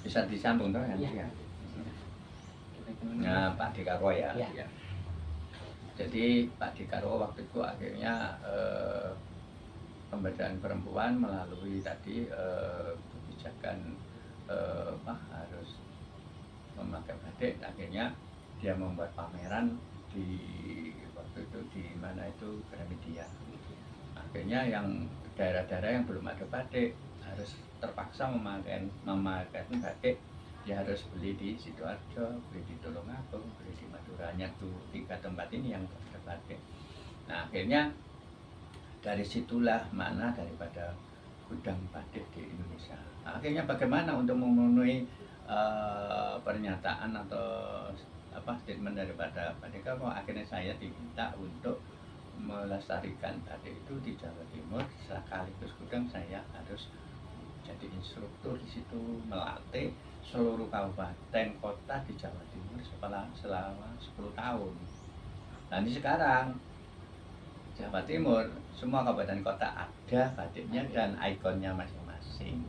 bisa disambung toh kan? Iya. Nah, Pak Dekarwo ya. Iya. Jadi Pak Dekarwo waktu itu akhirnya pemberdayaan perempuan melalui tadi kebijakan harus memakai batik. Akhirnya dia membuat pameran di waktu itu di mana itu Gramedia. Akhirnya yang daerah-daerah yang belum ada batik harus terpaksa memakai batik. Dia harus beli di Sidoarjo, beli di Tulungagung, beli di Madura. Hanya tuh 3 tempat ini yang ada batik. Nah, akhirnya dari situlah mana daripada gudang batik di Indonesia. Nah, akhirnya bagaimana untuk memenuhi pernyataan atau statement daripada Pak Dekarwo, akhirnya saya diminta untuk melestarikan batik itu di Jawa Timur. Sekaligus gudang saya harus jadi instruktur di situ, melatih seluruh kabupaten kota di Jawa Timur selama 10 tahun. Nanti sekarang Jawa Timur semua kabupaten kota ada batiknya dan ikonnya masing-masing,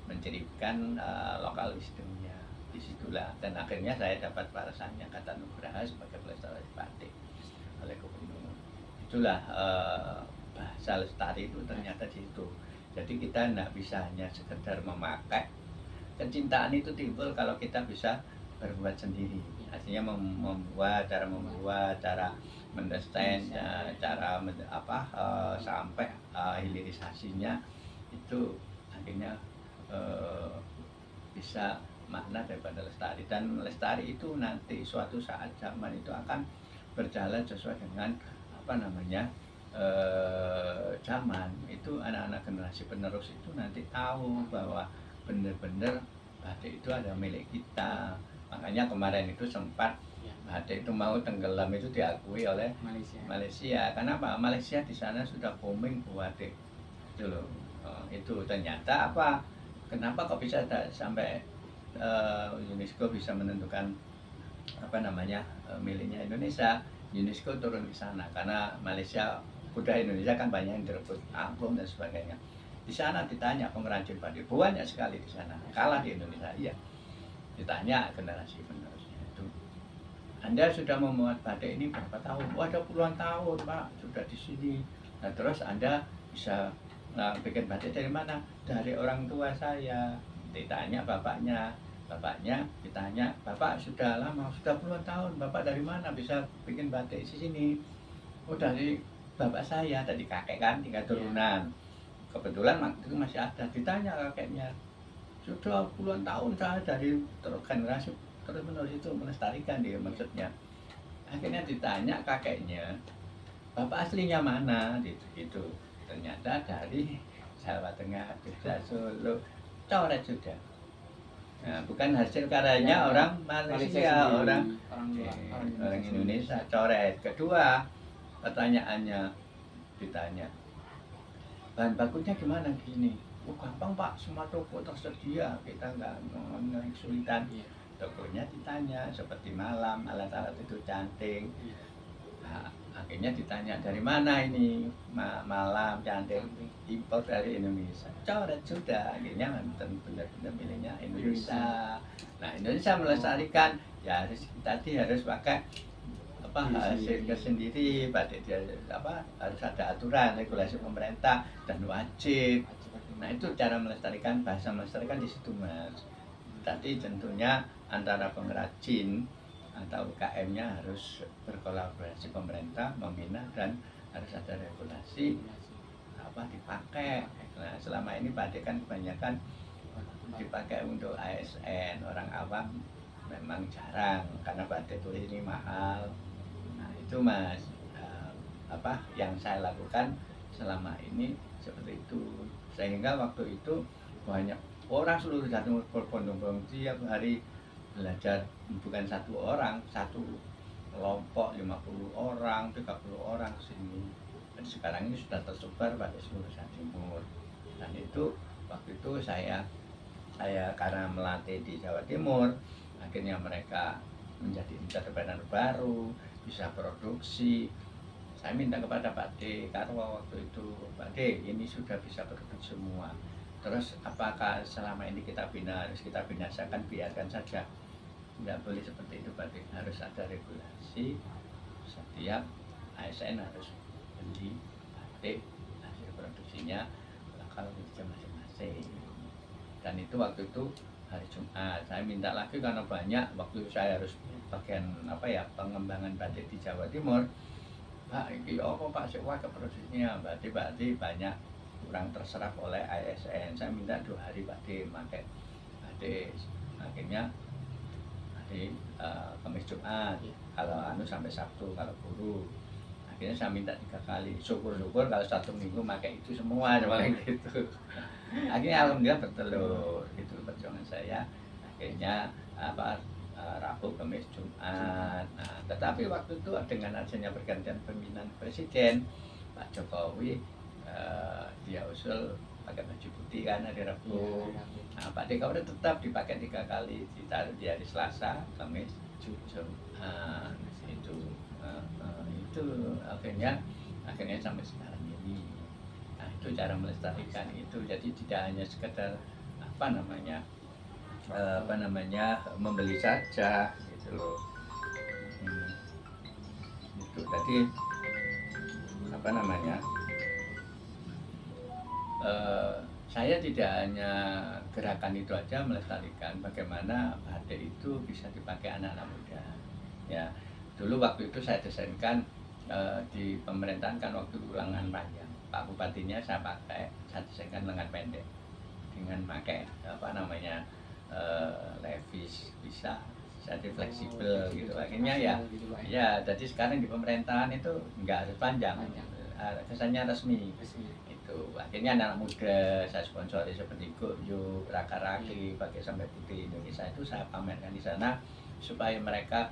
menjadikan lokal wisdomnya disitulah. Dan akhirnya saya dapat balasannya kata Nugraha sebagai pelestari batik oleh Gubernur. Itulah bahasa lestari itu ternyata di situ. Jadi kita tidak bisa hanya sekedar memakai. Kecintaan itu timbul kalau kita bisa berbuat sendiri. Artinya membuat, cara mendesain, cara sampai hilirisasinya itu akhirnya bisa makna daripada lestari. Dan lestari itu nanti suatu saat zaman itu akan berjalan sesuai dengan zaman itu. Anak-anak generasi penerus itu nanti tahu bahwa benar-benar batik itu ada milik kita. Makanya kemarin itu sempat batik itu mau tenggelam itu diakui oleh Malaysia. Kenapa? Malaysia di sana sudah booming batik itu loh. Itu ternyata kenapa kok bisa sampai UNESCO bisa menentukan miliknya Indonesia. UNESCO turun ke sana karena Malaysia, budaya Indonesia kan banyak yang direbut angklung dan sebagainya. Di sana ditanya pengrajin batik banyak sekali di sana, kalah di Indonesia. Iya, ditanya generasi penerusnya itu, Anda sudah membuat batik ini berapa tahun? Wah, ada puluhan tahun Pak, sudah di sini. Nah, terus Anda bisa bikin batik dari mana? Dari orang tua saya. Ditanya bapaknya ditanya, Bapak sudah lama, sudah puluhan tahun, Bapak dari mana bisa bikin batik di sini? Oh, dari bapak saya, dari kakek kan, 3 turunan. Kebetulan waktu itu masih ada. Ditanya kakeknya, sudah puluhan tahun saya dari generasi terus menerus itu melestarikan dia maksudnya. Akhirnya ditanya kakeknya, Bapak aslinya mana? Gitu. Ternyata dari Jawa Tengah, Jogja, Solo, coret sudah. Nah, bukan hasil karyanya orang Malaysia, orang Indonesia, coret. Kedua, pertanyaannya ditanya, bahan bakunya gimana gini? Oh, gampang Pak, semua toko tersedia, kita nggak kesulitan. Tokonya ditanya seperti Malam, alat-alat itu canting. Nah, akhirnya ditanya dari mana ini Malam canting, impor dari Indonesia. Coret sudah, akhirnya benar-benar miliknya Indonesia. Nah, Indonesia melestarikan ya harus pakai hasil sendiri, batik harus ada aturan regulasi pemerintah dan wajib. Nah, itu cara melestarikan, bahasa melestarikan di situ Mas. Tadi tentunya antara pengrajin atau UKM-nya harus berkolaborasi, pemerintah membina dan harus ada regulasi dipakai. Nah, selama ini batik kan kebanyakan dipakai untuk ASN, orang awam memang jarang karena batik tulis ini mahal. Nah, itu Mas, yang saya lakukan selama ini seperti itu. Sehingga waktu itu banyak orang seluruh Jawa Timur berbondong-bondong tiap hari belajar, bukan satu orang, satu kelompok 50 orang, 30 orang sini. Dan sekarang ini sudah tersebar pada seluruh Jawa Timur. Dan itu waktu itu saya karena melatih di Jawa Timur, akhirnya mereka menjadi entrepreneur baru, bisa produksi. Saya minta kepada Pak Dekarwo waktu itu, Pak D, ini sudah bisa produksi semua. Terus apakah selama ini kita bina harus kita binasakan, biarkan saja. Tidak boleh seperti itu batik, harus ada regulasi. Setiap ASN harus beli batik, hasil produksinya bakal kerja masing-masing. Dan itu waktu itu hari Jumat saya minta lagi karena banyak waktu itu saya harus bagian apa ya, pengembangan batik di Jawa Timur. Pak, ini apa Pak sewa ke produksinya berarti banyak kurang terserap oleh ASN. Saya minta 2 hari batik pakai batik, akhirnya hari Kamis Jumat, kalau anu sampai Sabtu kalau guru. Akhirnya saya minta 3 kali, syukur-syukur kalau 1 minggu pakai itu semua seperti gitu. Akhirnya alhamdulillah bertelur, itu perjuangan saya. Akhirnya Rabu, Kamis, Jumat. Nah, tetapi waktu itu dengan adanya pergantian pemimpinan presiden, Pak Jokowi dia usul pakai baju putih kan hari Rabu. Nah, Pak DKUD tetap dipakai 3 kali, ditaruh di hari Selasa, Kamis, Jumat. Itu akhirnya sampai sekarang ini. Nah, itu cara melestarikan itu. Jadi tidak hanya sekedar membeli saja gitu loh. Itu tadi saya tidak hanya gerakan itu aja melestarikan, bagaimana batik itu bisa dipakai anak-anak muda. Ya, dulu waktu itu saya desainkan di pemerintahan kan waktu lengan panjang, Pak Bupatinya saya desainkan lengan pendek dengan pakai levis bisa jadi fleksibel gitu. Akhirnya ya jadi sekarang di pemerintahan itu nggak harus panjang, kesannya resmi. Itu akhirnya anak muda saya sponsori seperti Yuk, Raka Raki, pakai sampai putih Indonesia itu saya pamerkan di sana supaya mereka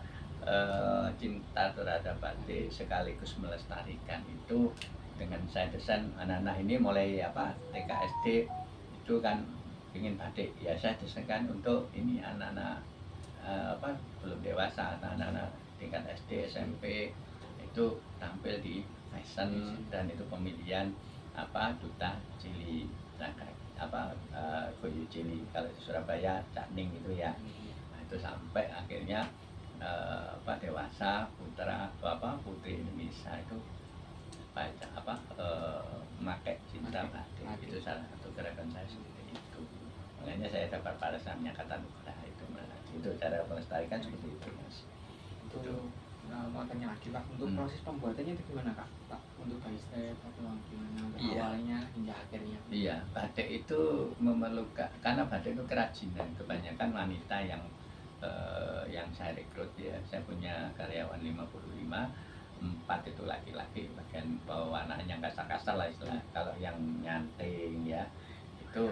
cinta terhadap batik sekaligus melestarikan itu. Dengan saya desain anak-anak ini mulai TK SD itu kan ingin batik, ya saya desainkan untuk ini anak-anak belum dewasa, anak-anak tingkat SD SMP itu tampil di fashion, dan itu pemilihan duta cili Goyo Cili, kalau di Surabaya Cakning itu ya. Nah, itu sampai akhirnya dewasa putri Indonesia itu memakai cinta batik. Itu salah satu gerakan saya seperti itu. Makanya saya dapat balasannya kata Nugraha itu cara melestarikan seperti itu, Mas. Itu makanya lagi Pak, untuk proses pembuatannya itu gimana Pak? Untuk by step atau gimana awalnya hingga akhirnya? Iya, batik itu memerlukan, karena batik itu kerajinan, kebanyakan wanita yang saya rekrut ya. Saya punya karyawan 55, 4 itu laki-laki, bagian bawaannya kasar-kasar lah istilah. Kalau yang nyanting ya itu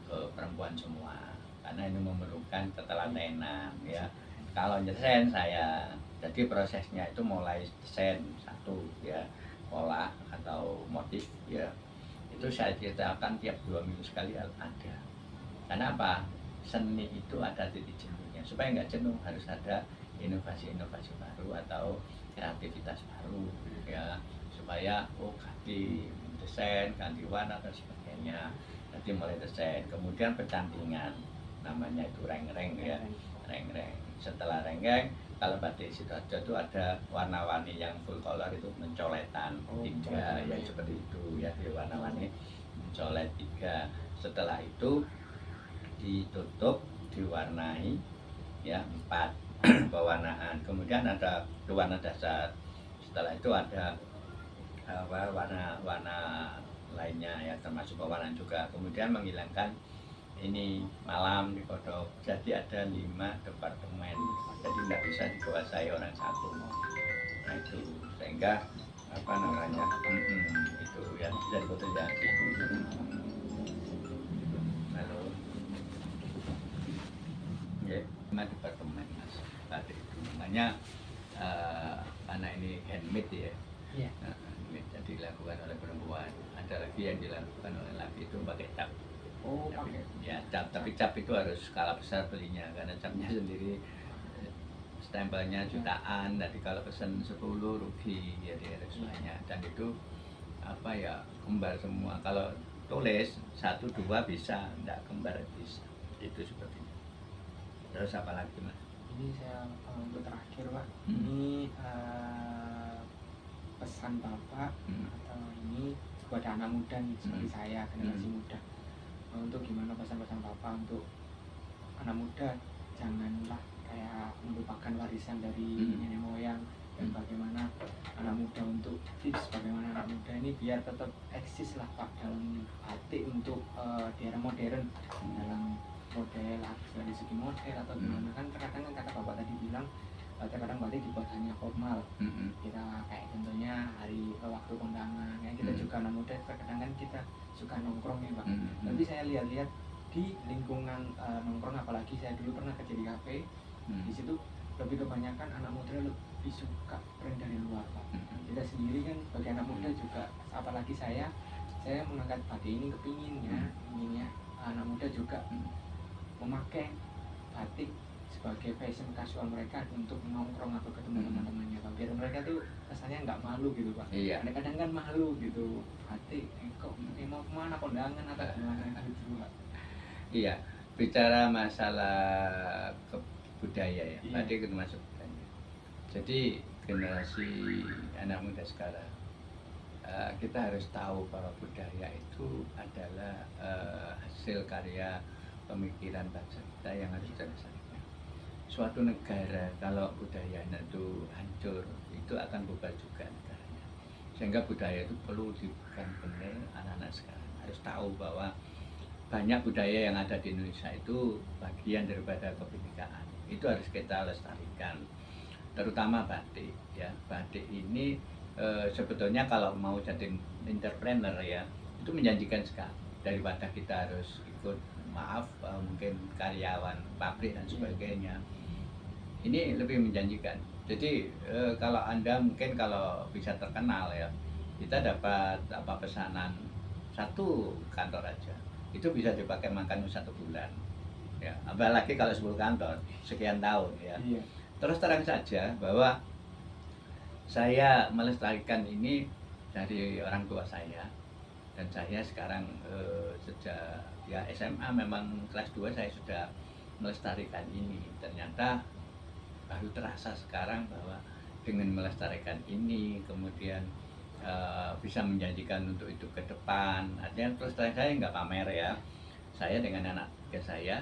perempuan semua, karena ini memerlukan ketelatenan ya. Kalau desain saya, jadi prosesnya itu mulai desain satu ya, pola atau motif ya, itu saya ceritakan tiap 2 minggu sekali ada. Karena apa? Seni itu ada titik jenuhnya, supaya nggak jenuh harus ada inovasi-inovasi baru atau kreativitas baru ya, supaya ganti desain, ganti warna dan sebagainya. Nanti mulai desain, kemudian pecantingan, namanya itu reng-reng ya, reng-reng. Setelah reng-reng, kalau batik Sidoarjo itu ada warna-warni yang full color, itu mencoletan 3 ya, seperti itu ya, di warna-warni mencolet 3. Setelah itu ditutup, diwarnai ya 4 pewarnaan. Kemudian ada warna dasar. Setelah itu ada warna lainnya ya, termasuk pewarnaan juga. Kemudian menghilangkan ini malam di kodok. Jadi ada 5 departemen, jadi tidak bisa dikuasai orang satu. Nah itu sehingga itu ya bisa dikuasai jadi. Halo ya, 5 departemen Mas tadi itu. Makanya karena ini handmade ya, nah, jadi dilakukan oleh perempuan. Ada lagi yang dilakukan oleh laki, itu pakai cap. Tapi cap itu harus skala besar belinya, karena capnya sendiri stempelnya jutaan. Jadi kalau pesen 10 rugi, jadi harus banyak. Dan itu kembar semua. Kalau tulis 1 2 bisa, enggak kembar bisa. Itu sepertinya. Terus apa lagi Mas? Ini saya untuk terakhir Pak, Hmm. ini pesan Bapak atau ini kepada anak muda nih seperti saya, generasi muda, untuk gimana pesan-pesan Bapak untuk anak muda, janganlah kayak melupakan warisan dari nenek moyang, dan bagaimana anak muda untuk tips bagaimana anak muda ini biar tetap eksis lah Pak dalam batik untuk di era modern, dalam model dari segi model atau gimana. Kan terkadang kan kata Bapak tadi bilang terkadang batik dibuat hanya formal, kita kayak contohnya hari waktu kondangan ya, kita juga anak muda terkadang kan kita suka nongkrong ya Pak. Tapi saya lihat-lihat di lingkungan nongkrong, apalagi saya dulu pernah kerja di kafe, di situ lebih kebanyakan anak muda lebih suka brand dari luar Pak. Kita sendiri kan sebagai anak muda juga, apalagi saya mengangkat batik ini inginnya anak muda juga memakai batik sebagai fashion kasual mereka untuk nongkrong atau ketemu teman-temannya Pak, biar mereka tuh rasanya nggak malu gitu Pak. Iya. Kadang-kadang kan malu gitu, batik kok mau kemana kondangan atau gimana gitu Pak. Iya, bicara masalah budaya ya, Iya. batik itu masuk budaya. Jadi generasi anak muda sekarang, kita harus tahu bahwa budaya itu adalah hasil karya pemikiran bangsa kita yang harus dilestarikan. Suatu negara kalau budayanya itu hancur, itu akan bubar juga negaranya. Sehingga budaya itu perlu dibuka benar. Anak-anak sekarang harus tahu bahwa banyak budaya yang ada di Indonesia itu bagian daripada kebinekaan. Itu harus kita lestarikan, terutama batik ya. Batik ini sebetulnya kalau mau jadi entrepreneur ya, itu menjanjikan sekali, daripada kita harus ikut mungkin karyawan pabrik dan sebagainya. Ini lebih menjanjikan. Jadi kalau Anda mungkin kalau bisa terkenal ya, kita dapat pesanan 1 kantor aja, itu bisa dipakai makan 1 bulan ya, apalagi kalau 10 kantor sekian tahun ya. Iya. Terus terang saja bahwa saya melestarikan ini dari orang tua saya, dan saya sekarang sejak ya SMA, memang kelas 2 saya sudah melestarikan ini. Ternyata baru terasa sekarang bahwa dengan melestarikan ini kemudian bisa menjanjikan untuk itu ke depan. Artinya terus terang saya nggak pamer ya, saya dengan anak tiga saya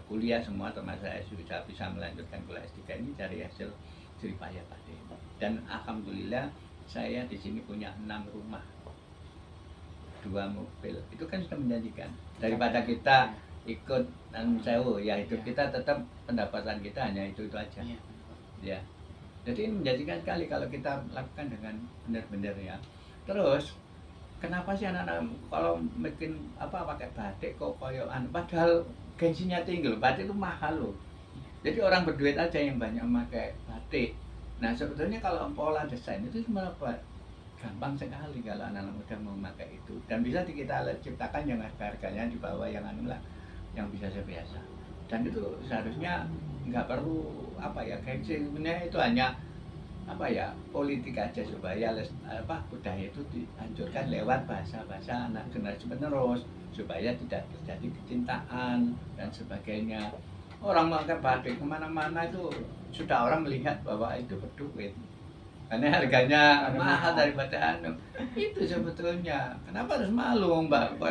kuliah semua, termasuk saya sudah bisa melanjutkan kuliah S3 ini dari hasil jerih payah batik. Dan alhamdulillah saya di sini punya 6 rumah, 2 mobil. Itu kan sudah menjanjikan, daripada kita ikut sewu ya, hidup kita tetap pendapatan kita hanya itu aja ya. Jadi ini menjanjikan sekali kalau kita lakukan dengan benar-benar ya. Terus kenapa sih anak-anak kalau bikin pakai batik kok koyokan, padahal gengsinya tinggi loh, batik itu mahal loh. Jadi orang berduit aja yang banyak memakai batik. Nah sebetulnya kalau pola desain itu sebenarnya gampang sekali kalau anak-anak muda mau memakai itu, dan bisa kita ciptakan yang harganya di bawah yang yang biasa-biasa. Dan itu seharusnya nggak perlu gengsi. Sebenarnya itu hanya politik aja supaya budaya itu dihancurkan lewat bahasa-bahasa anak generasi penerus, supaya tidak terjadi kecintaan dan sebagainya. Orang pakai batik kemana-mana itu sudah orang melihat bahwa itu berduit, karena harganya mahal daripada itu sebetulnya. Kenapa harus malu Mbak?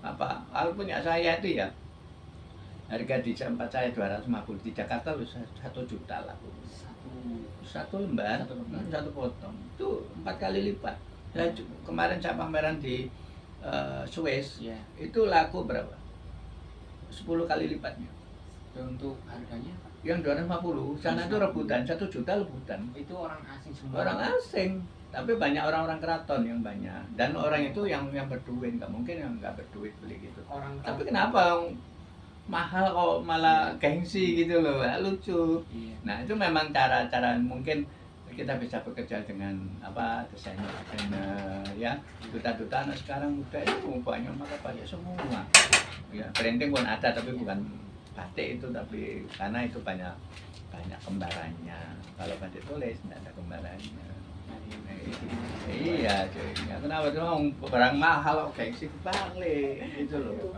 Kalau punya saya itu ya, harga di tempat saya 250, di Jakarta 1 juta lah satu lembar, 1 potong itu 4 kali lipat. Kemarin saya pameran di Swiss, itu laku berapa? 10 kali lipatnya. Untuk harganya yang 250, sana itu rebutan, 1 juta rebutan. Itu orang asing semua. Orang asing, tapi banyak orang-orang keraton yang banyak. Dan orang itu yang berduit, nggak mungkin yang nggak berduit beli gitu. Tapi kenapa mahal kok malah gengsi gitu loh, lucu. Nah itu memang cara mungkin kita bisa bekerja dengan desainer ya. Duta-duta anak sekarang muda itu banyak pakai batik semua. Ya, printing pun ada tapi bukan batik itu, tapi karena itu banyak kembarannya. Kalau batik tulis tidak ada kembarannya. Iya, cuy. Ya, kenapa dong barang mahal kok gengsi kebalik gitu loh.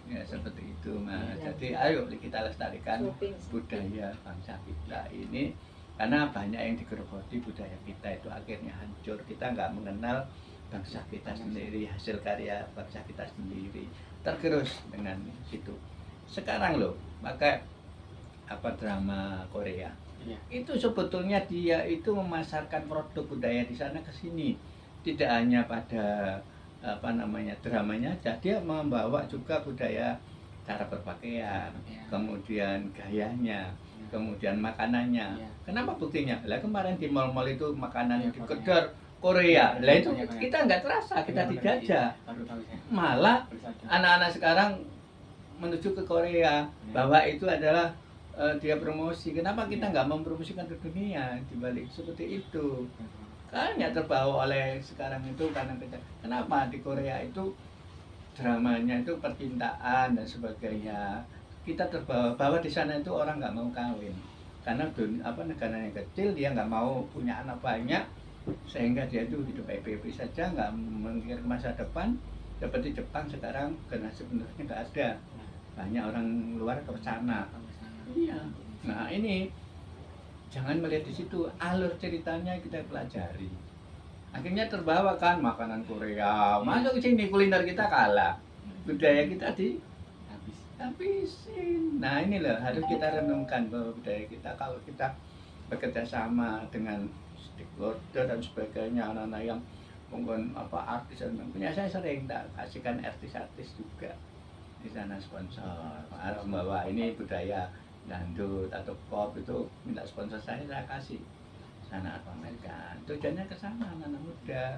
Ya seperti itu Mas. Jadi ayo kita lestarikan budaya bangsa kita ini karena banyak yang digerogoti budaya kita itu akhirnya hancur. Kita nggak mengenal bangsa kita sendiri, hasil karya bangsa kita sendiri. Tergerus dengan situ. Sekarang loh, pakai apa drama Korea. Iya. Itu sebetulnya dia itu memasarkan produk budaya di sana ke sini. Tidak hanya pada apa namanya dramanya aja, dia membawa juga budaya cara berpakaian, kemudian gayanya, kemudian makanannya. Iya. Kenapa buktinya? Lah kemarin di mal-mal itu makanan Iya, di Korea. kedar Korea. Lah itu Iya, Korea. kita nggak terasa, kita Iya, dijajah. baru tahu saya. Malah Baru sadar. anak-anak sekarang menuju ke Korea bahwa itu adalah dia promosi. Kenapa kita nggak mempromosikan ke dunia dibalik seperti itu? Karena terbawa oleh sekarang itu karena kita. Kenapa di Korea itu dramanya itu percintaan dan sebagainya. Kita terbawa bahwa di sana itu orang nggak mau kawin karena negaranya kecil, dia nggak mau punya anak banyak sehingga dia itu hidup happy saja, nggak memikir masa depan. Seperti Jepang sekarang karena sebenarnya nggak ada, banyak orang luar ke sana. Iya. Nah ini jangan melihat di situ, alur ceritanya kita pelajari. Akhirnya terbawa kan makanan Korea, masuk ke sini kuliner kita kalah, budaya kita habisin. Nah ini loh harus kita renungkan bahwa budaya kita kalau kita bekerja sama dengan stakeholder dan sebagainya, anak-anak yang mungkin apa artis dan punya saya sering tak kasihkan artis-artis juga di sana sponsor, bahwa ini budaya dangdut atau pop itu minta sponsor saya kasih sana pamerkan. Tujuannya ke sana anak muda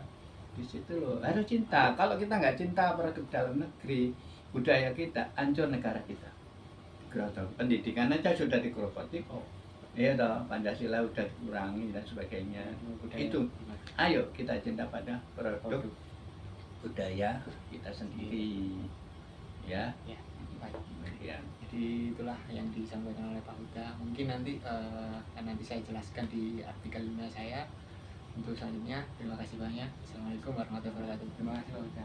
di situ loh harus cinta. Kalau kita nggak cinta produk dalam negeri, budaya kita, hancur negara kita. Pendidikan aja sudah digerogoti kok. Iya toh, Pancasila udah dikurangi dan sebagainya. Itu ayo kita cinta pada produk budaya kita sendiri ya. Ya. Jadi itulah yang disampaikan oleh Pak Huda. Mungkin nanti nanti saya jelaskan di artikelnya saya. Untuk selanjutnya terima kasih banyak. Assalamualaikum warahmatullahi wabarakatuh. Terima kasih Pak Huda.